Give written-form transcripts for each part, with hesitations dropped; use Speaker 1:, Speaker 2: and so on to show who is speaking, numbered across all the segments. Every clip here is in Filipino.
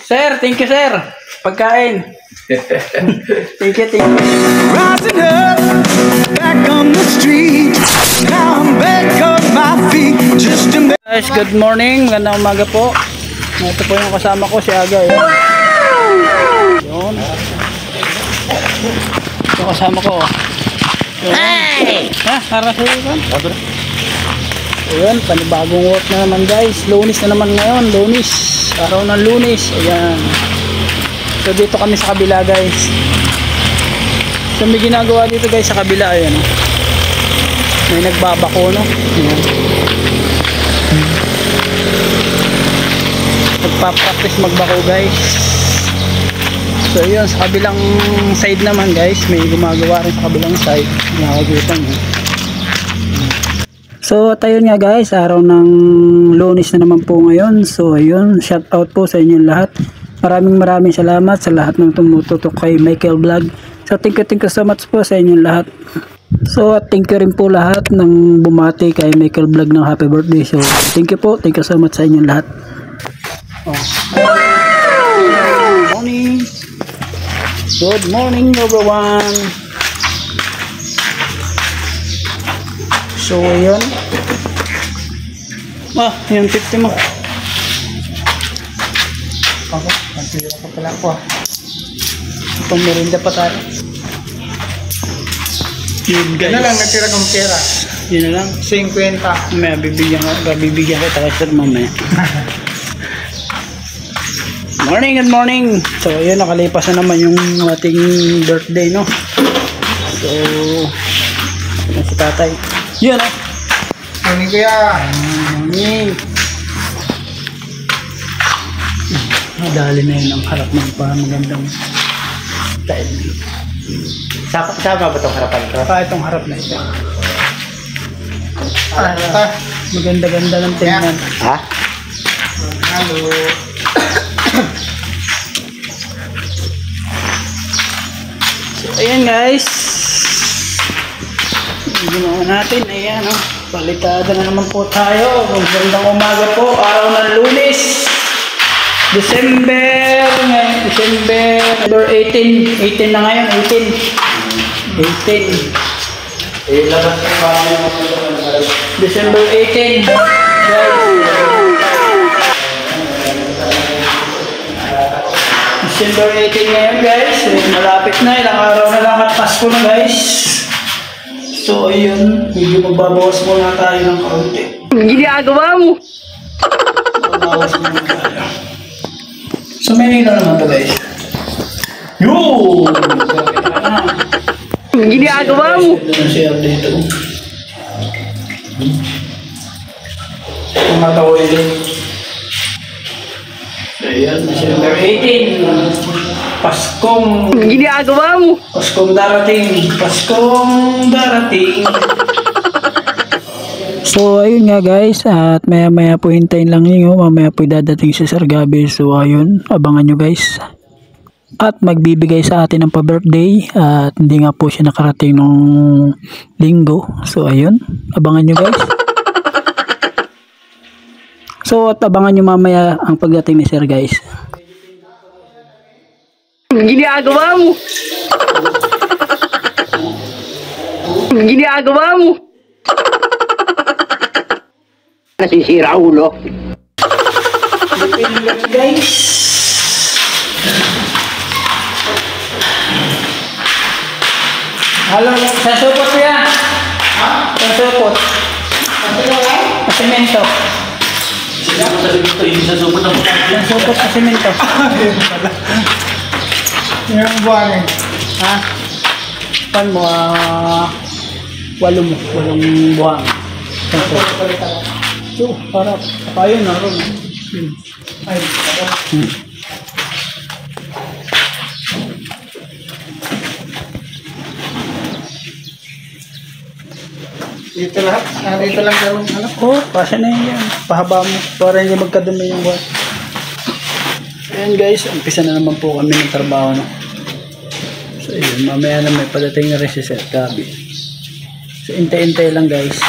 Speaker 1: Sir, thank you, sir. Pagkain. Thank you.
Speaker 2: Rising up, back on the street. Now I'm back on my feet. Just a minute.
Speaker 1: Guys, good morning. Magandang umaga po. Ito po yung kasama ko, si Aga. Yun. Ito kasama ko. Yun. Hey! Ha? Harasuhin ka? Ayan, panibagong work na naman guys. Lunis na naman ngayon. Lunis. Araw ng Lunis. Ayan. So dito kami sa kabila guys. So may ginagawa dito guys sa kabila. Ayan. May nagbabako no. Ayan. Nagpa-practice magbako guys. So yun, sa kabilang side naman guys, may gumagawa rin sa kabilang side. Nakakita nyo. So tayo nga guys, araw ng Lunes na naman po ngayon. So ayun, shout out po sa inyong lahat. Maraming salamat sa lahat ng tumututok kay Michael Vlog. So thank you so much po sa inyong lahat. So thank you rin po lahat ng bumati kay Michael Vlog ng happy birthday. So thank you so much sa inyong lahat. Good morning everyone. So yun. Yung 50 mo. Ako, pantira pa pala ako Itong merinda pa tayo. Yun guys.
Speaker 3: Yun na lang, natira kong pera.
Speaker 1: Yun na lang.
Speaker 3: 50.
Speaker 1: Mamaya bibigyan kita kasi mamaya. Good morning. So yun, nakalipas na naman yung ating birthday no. So si tatay. Yun
Speaker 3: Morning kuya.
Speaker 1: Morning. Madali na yun ang harap ng magandang style.
Speaker 3: Sama ba itong harapan ko?
Speaker 1: Itong harap na ito.
Speaker 3: Ito.
Speaker 1: Maganda-ganda ng tingnan.
Speaker 3: Ha? Hello.
Speaker 1: So ayan guys. Ginawa natin. Ayan Palitada na naman po tayo. Magandang umaga po. Araw ng Lunes. December 18. 18 na ngayon. 18.
Speaker 3: Labas ko pa
Speaker 1: December 18. December 18 ngayon guys. Malapit na. Ilang araw na lang at Pasko na guys. So ayun, medyo magbabawas muna tayo ng kaunti.
Speaker 4: Ginagawa mo.
Speaker 1: Magbabawas muna tayo. So may nino naman to guys. Yun!
Speaker 4: Ginagawa mo.
Speaker 1: Share dito. Mga tawid din. So ayan, December 18. Paskong
Speaker 4: Ginagawa mo.
Speaker 1: Paskong darating. So ayun nga guys, at maya po hintayin lang niyo, mamaya po dadating si Sir Gabi. So ayun, abangan nyo guys. At magbibigay sa atin ng pa-birthday, at hindi nga po siya nakarating nung linggo. So ayun, abangan nyo guys. So at abangan nyo mamaya ang pagdating ni Sir guys.
Speaker 4: Ginagawa mo. Ginagawa mo. Nasisira ulo.
Speaker 1: Guys. Halo, sasupot po yan. Ha? Sasupot. Sa semento. Sasupot sa semento.
Speaker 3: yung buhangin.
Speaker 1: Ha? Pan mo, walong buhang. So, para tayo na ron.
Speaker 3: Ay, dito lahat. Dito lang dalawang
Speaker 1: Pasya na yan. Pahaba mo para hindi magkadumi yung buwan. Ayan guys, umpisa na naman po kami ng trabaho So yun, mamaya na may padating na rin si Sir Gabi. So intay-intay lang guys.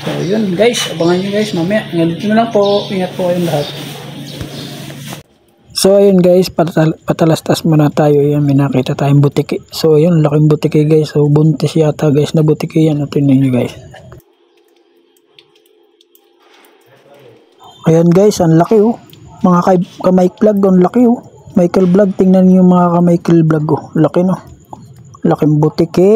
Speaker 1: So yun guys, abangan nyo guys mamaya. Ganito na lang po, ingat po kayong lahat. So ayun guys, patalastas muna tayo. Ayan, may nakita tayong butiki. So ayun, laking butiki guys. So buntis yata guys na butiki yan. O tingnan nyo guys. Ayan guys, ang laki oh. Mga ka-Mike Vlog, ang laki oh. Michael Vlog, tingnan nyo mga ka-Michael Vlog oh. Laki no. Laking butiki.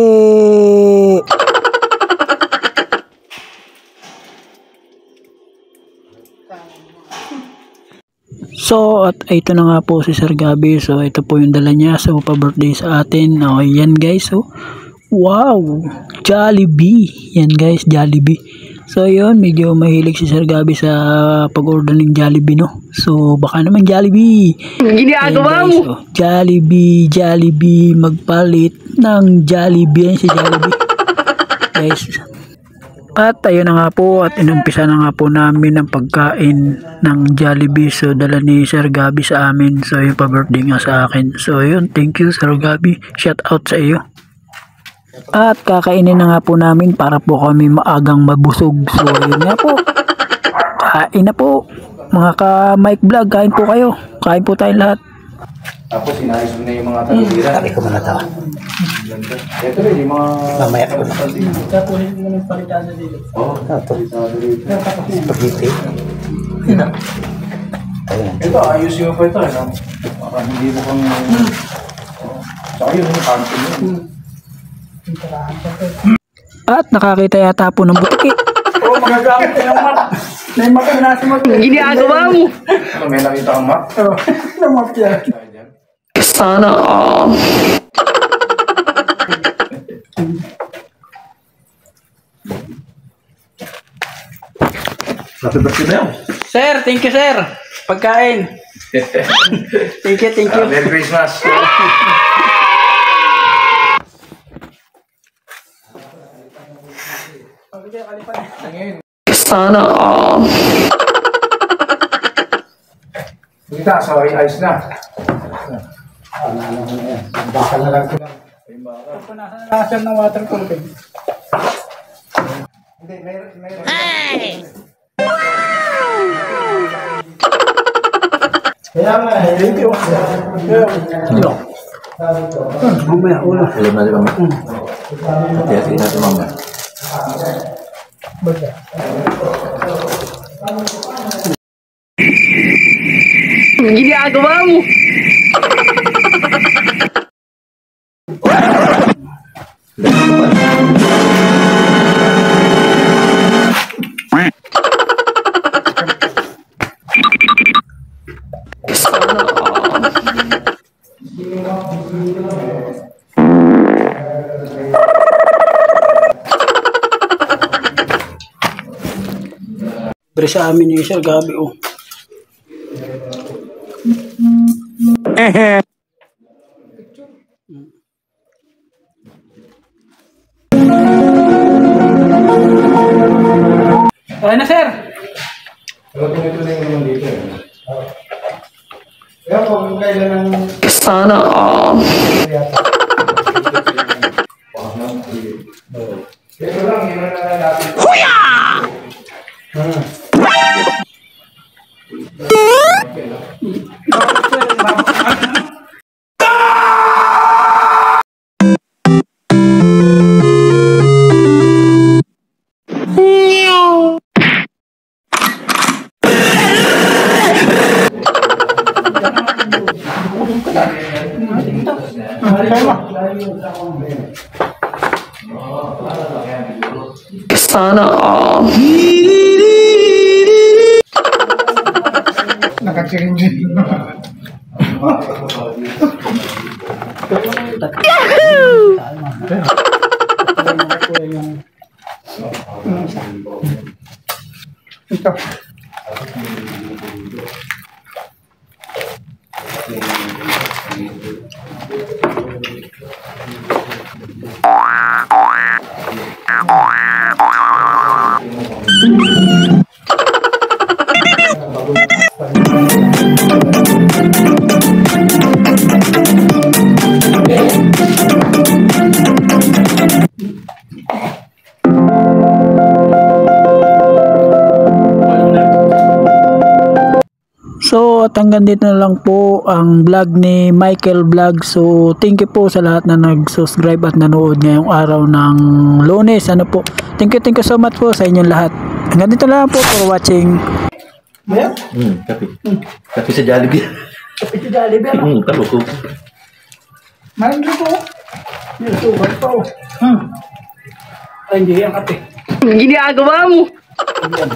Speaker 1: So at ito na nga po si Sir Gabby. So ito po yung dala niya sa pa-birthday sa atin. Okay, yan guys. So wow, Jollibee. Yan guys, Jollibee. So yun, medyo mahilig si Sir Gabby sa pag-order ng Jollibee no. So baka naman Jollibee.
Speaker 4: Ginagawa mo.
Speaker 1: So, Jollibee, magpalit ng Jollibee. Yan si Jollibee. Guys. At ayun na nga po, at inumpisa na nga po namin ang pagkain ng Jollibee. So dala ni Sir Gabby sa amin. So yung pa-birthday nga sa akin. So yun, thank you Sir Gabby. Shout out sa iyo. At kakainin na nga po namin para po kami maagang mabusog. So yun nga po. Kain na po. Mga ka-Mike Vlog, kain po kayo. Kain po tayong lahat.
Speaker 3: Tapos inayos mo na yung mga talibira.
Speaker 1: Sabi ko muna ito.
Speaker 3: Ito rin yung mga...
Speaker 1: Mamaya ko na. Tapunin mo ng palitan na dito.
Speaker 3: Oo.
Speaker 1: Spaghetti.
Speaker 3: Ito, ayos yung pa ito. Baka hindi mo kang... Saka yun, yung kanto yun.
Speaker 1: At nakakita yata po ng butiki.
Speaker 3: Oo, magagamit ka ng mat. May mat na nasa mat.
Speaker 4: Ginagawa mo.
Speaker 3: Ano, may nakita kang mat? Oo, yung mat yan.
Speaker 4: Sana all.
Speaker 3: Happy birthday na yun.
Speaker 1: Sir, thank you sir. Pagkain. Thank you.
Speaker 3: Merry Christmas.
Speaker 4: Sana all.
Speaker 3: Kita, so ayos na. Baka na lang ko lang.
Speaker 1: Nasaan ng water pumping?
Speaker 3: Hindi, meron. Kaya nga, thank you.
Speaker 1: Mamaya, ulo.
Speaker 3: Hati-hati natin mama.
Speaker 4: Ginagawa mo.
Speaker 1: Pero sa amin yung Sir Gabby oh. Okay na sir.
Speaker 3: Ito na yung dito. Kaya kung kailan ng...
Speaker 4: Sana all.
Speaker 3: Ito lang, yun na natin.
Speaker 4: Huya! Sana all.
Speaker 3: Naka-change. Ito.
Speaker 1: So at hanggang dito na lang po ang vlog ni Michael Vlog. So thank you po sa lahat na nag-subscribe at nanood ngayong araw ng Lunes. Ano po, thank you so much po sa inyong lahat. Hanggang dito na lang po for watching.
Speaker 3: Kape. Kape sa Jollibee.
Speaker 1: Kape sa Jollibee.
Speaker 3: Kalukok.
Speaker 1: Main ko po. Yung sugar pa oh. Ay hindi yan kape.
Speaker 4: Ginagawa mo.
Speaker 1: Ayan.